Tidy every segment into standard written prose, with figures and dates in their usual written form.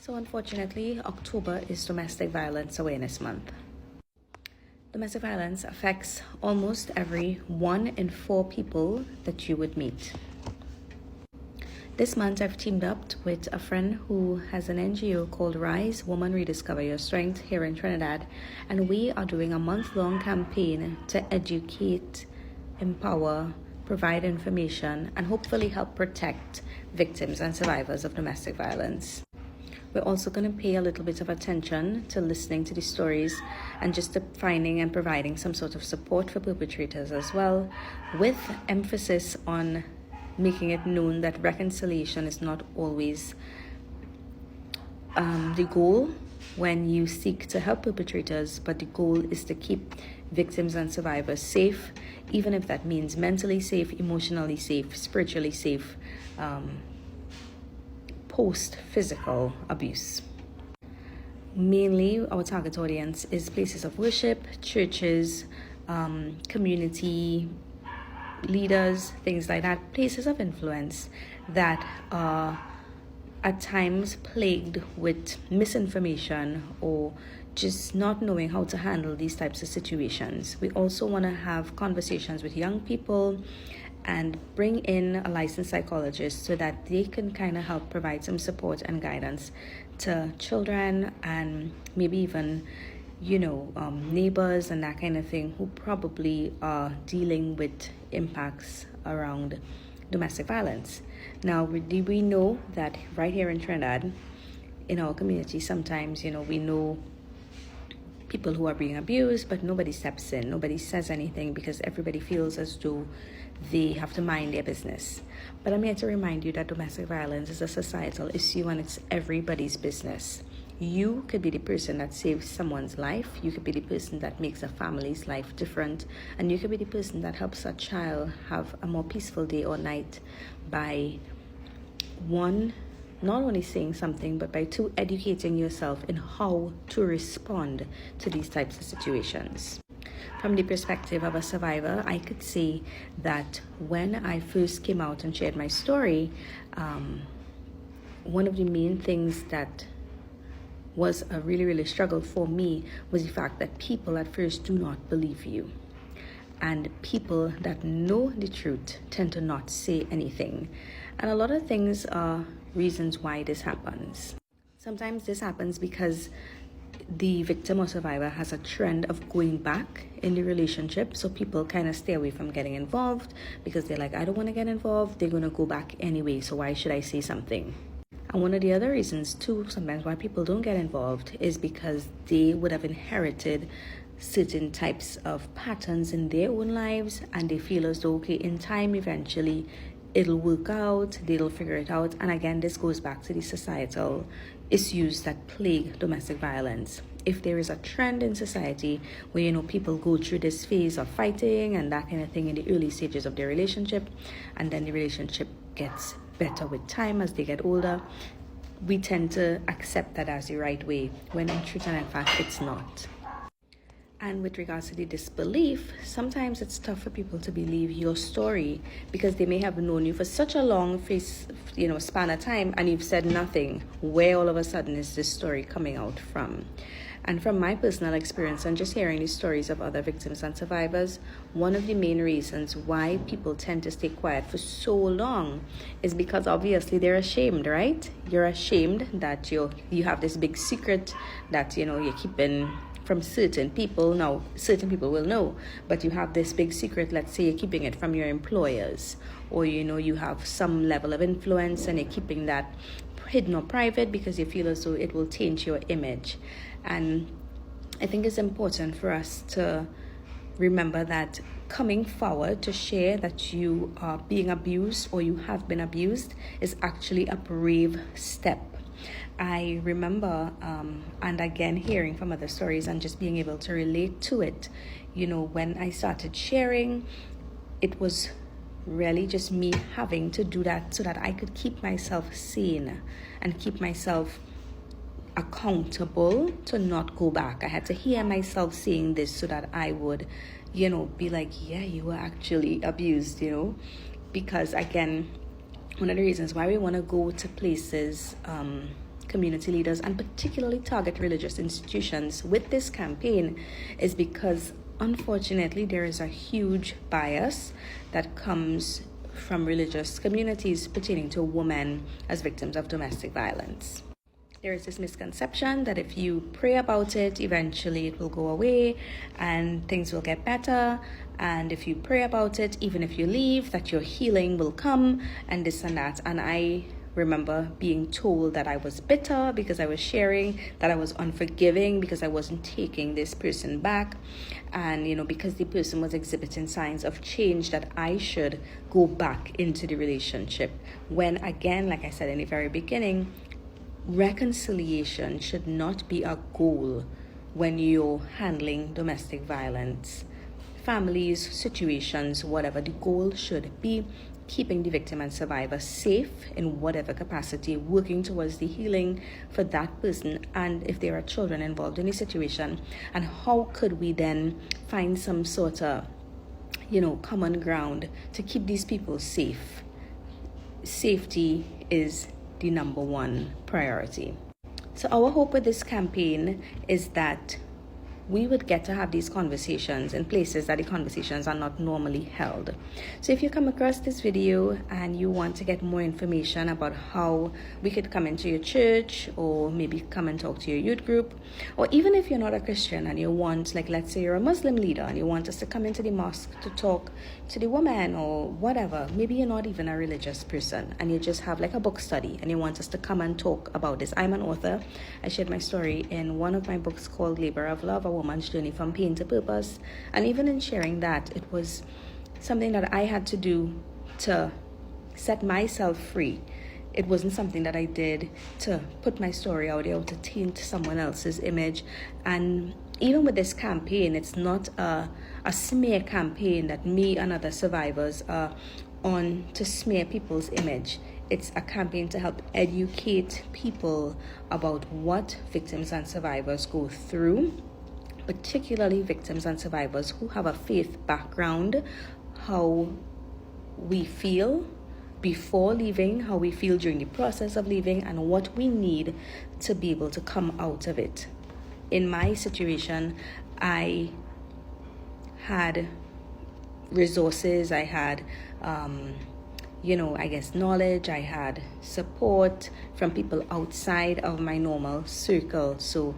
So unfortunately, October is Domestic Violence Awareness Month. Domestic violence affects almost every 1 in 4 people that you would meet. This month, I've teamed up with a friend who has an NGO called W.R.Y.S Woman Rediscover Your Strength here in Trinidad, and we are doing a month-long campaign to educate, empower, provide information, and hopefully help protect victims and survivors of domestic violence. We're also going to pay a little bit of attention to listening to the stories and just to finding and providing some sort of support for perpetrators as well, with emphasis on making it known that reconciliation is not always the goal when you seek to help perpetrators, but the goal is to keep victims and survivors safe, even if that means mentally safe, emotionally safe, spiritually safe, post-physical abuse. Mainly, our target audience is places of worship, churches, community leaders, things like that, places of influence that are at times plagued with misinformation or just not knowing how to handle these types of situations. We also want to have conversations with young people and bring in a licensed psychologist so that they can kind of help provide some support and guidance to children and maybe even neighbors and that kind of thing who probably are dealing with impacts around domestic violence. Now, we know that right here in Trinidad, in our community, sometimes, we know people who are being abused, but nobody steps in, nobody says anything because everybody feels as though they have to mind their business. But I'm here to remind you that domestic violence is a societal issue and it's everybody's business. You could be the person that saves someone's life. You could be the person that makes a family's life different. And you could be the person that helps a child have a more peaceful day or night by, one, not only saying something, but by two, educating yourself in how to respond to these types of situations. From the perspective of a survivor, I could say that when I first came out and shared my story, one of the main things that was a really struggle for me was the fact that people at first do not believe you. And people that know the truth tend to not say anything. And a lot of things are reasons why this happens. Sometimes this happens because the victim or survivor has a trend of going back in the relationship, so people kind of stay away from getting involved because they're like, I don't want to get involved, they're going to go back anyway, so why should I say something? And one of the other reasons too, sometimes why people don't get involved is because they would have inherited certain types of patterns in their own lives and they feel as though, okay, in time eventually it'll work out, they'll figure it out. And again, this goes back to the societal issues that plague domestic violence. If there is a trend in society where, people go through this phase of fighting and that kind of thing in the early stages of their relationship, and then the relationship gets better with time as they get older, we tend to accept that as the right way, when in truth and in fact, it's not. And with regards to the disbelief, sometimes it's tough for people to believe your story because they may have known you for such a long span of time and you've said nothing. Where all of a sudden is this story coming out from? And from my personal experience and just hearing the stories of other victims and survivors, one of the main reasons why people tend to stay quiet for so long is because obviously they're ashamed, right? You're ashamed that you have this big secret that you're keeping from certain people. Now, certain people will know, but you have this big secret, let's say you're keeping it from your employers, or you have some level of influence and you're keeping that hidden or private because you feel as though it will taint your image. And I think it's important for us to remember that coming forward to share that you are being abused or you have been abused is actually a brave step. I remember, and again, hearing from other stories and just being able to relate to it, when I started sharing, it was really just me having to do that so that I could keep myself sane and keep myself accountable to not go back. I had to hear myself saying this so that I would, be like, yeah, you were actually abused, because again, one of the reasons why we want to go to places community leaders, and particularly target religious institutions with this campaign is because, unfortunately, there is a huge bias that comes from religious communities pertaining to women as victims of domestic violence. There is this misconception that if you pray about it, eventually it will go away and things will get better. And if you pray about it, even if you leave, that your healing will come and this and that. And I remember being told that I was bitter because I was sharing, that I was unforgiving because I wasn't taking this person back. And, because the person was exhibiting signs of change, that I should go back into the relationship. When, again, like I said in the very beginning, reconciliation should not be a goal when you're handling domestic violence, families, situations, whatever. The goal should be keeping the victim and survivor safe in whatever capacity, working towards the healing for that person, and if there are children involved in the situation, and how could we then find some sort of common ground to keep these people safe. Safety is the number one priority. So our hope with this campaign is that we would get to have these conversations in places that the conversations are not normally held. So if you come across this video and you want to get more information about how we could come into your church, or maybe come and talk to your youth group, or even if you're not a Christian and you want, like, let's say you're a Muslim leader and you want us to come into the mosque to talk to the woman or whatever, maybe you're not even a religious person and you just have like a book study and you want us to come and talk about this. I'm an author. I shared my story in one of my books called Labor of Love, A Woman's Journey from Pain to Purpose. And even in sharing that, it was something that I had to do to set myself free. It wasn't something that I did to put my story out there or to taint someone else's image. And even with this campaign, it's not a smear campaign that me and other survivors are on to smear people's image. It's a campaign to help educate people about what victims and survivors go through, particularly victims and survivors who have a faith background, how we feel before leaving, how we feel during the process of leaving, and what we need to be able to come out of it. In my situation, I had resources, I had knowledge, I had support from people outside of my normal circle. So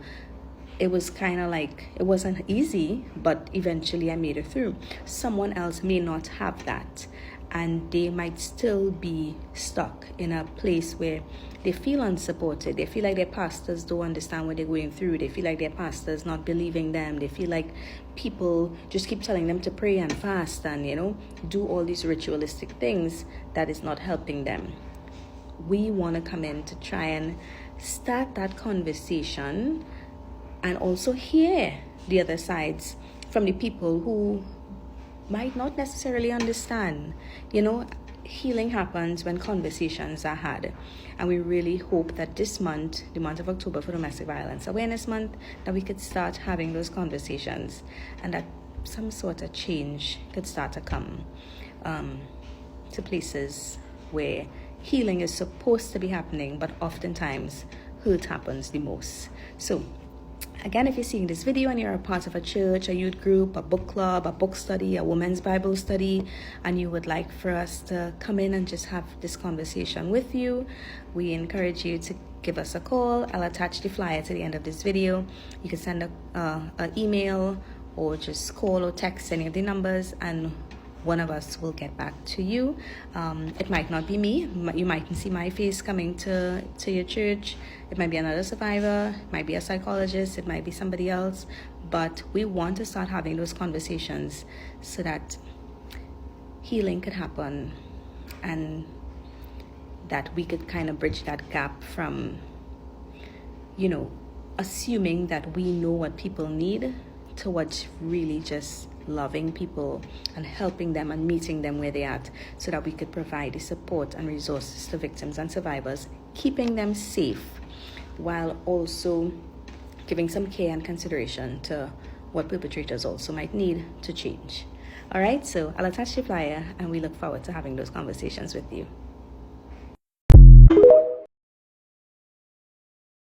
it was kind of like, it wasn't easy, but eventually I made it through. Someone else may not have that, and they might still be stuck in a place where they feel unsupported. They feel like their pastors don't understand what they're going through. They feel like their pastors not believing them. They feel like people just keep telling them to pray and fast and, do all these ritualistic things that is not helping them. We want to come in to try and start that conversation and also hear the other sides from the people who might not necessarily understand. Healing happens when conversations are had. And we really hope that this month, the month of October for Domestic Violence Awareness Month, that we could start having those conversations and that some sort of change could start to come to places where healing is supposed to be happening, but oftentimes hurt happens the most. So again, if you're seeing this video and you're a part of a church, a youth group, a book club, a book study, a women's Bible study, and you would like for us to come in and just have this conversation with you, we encourage you to give us a call. I'll attach the flyer to the end of this video. You can send an email or just call or text any of the numbers, and one of us will get back to you. It might not be me. You mightn't see my face coming to your church. It might be another survivor. It might be a psychologist. It might be somebody else. But we want to start having those conversations so that healing could happen and that we could kind of bridge that gap from, assuming that we know what people need towards really just loving people and helping them and meeting them where they're at, so that we could provide the support and resources to victims and survivors, keeping them safe while also giving some care and consideration to what perpetrators also might need to change. All right, so I'll attach the flyer and we look forward to having those conversations with you.